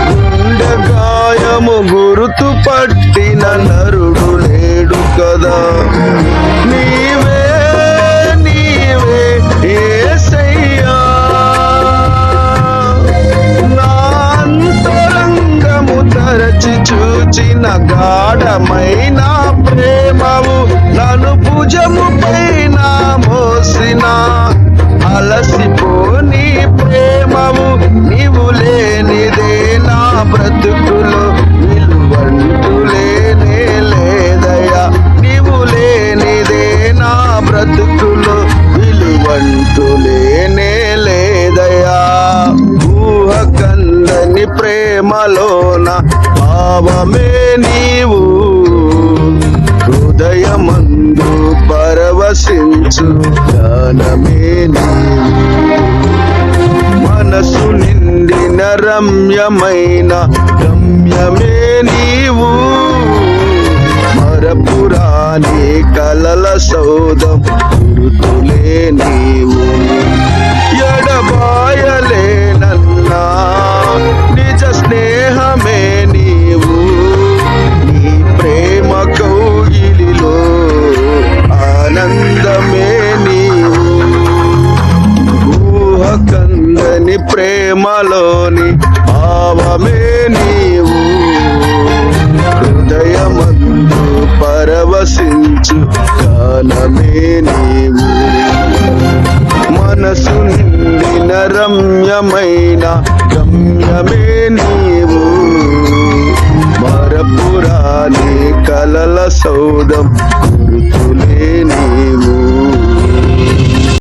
గుండె గాయము గురుతు పట్టిన నరుడు లేడు కదా. నీవే నీవే యేసయ్యా, నా అంతరంగము తరచి చూచిన గాఢమైన ప్రేమవు, నన్ను భుజము పైన మోసిన అలసిపోని ప్రేమవు. నీవు లేనిదే నా బ్రతుకులో విలువంటూ లేనే లేదయ్యా. నీవు లేనిదే నా బ్రతుకులో విలువంటూ లేనే లేదయ్యా. ఊహ కందని ప్రేమలోన భావమే నీవు, హృదయమందు పరవశించు జ్ఞానమే నీవు. మనసు నిండిన రమ్యమైన గమ్యమే నీవు, మరపురాని కలల సౌధం గురుతులే నీవు. ఎడబాయలేనన్నా నిజ స్నేహమే నీవు, నీ ప్రేమ కౌగిలిలో ఆనందమే నీవు. ఊహ కందని ప్రేమలోని భావమే నీవు, హృదయమందు పరవశించు గానమే నీవు. మనసు నిండిన రమ్యమైన గమ్యమే నీవు, మరపురాని కలల సౌధం గురుతులే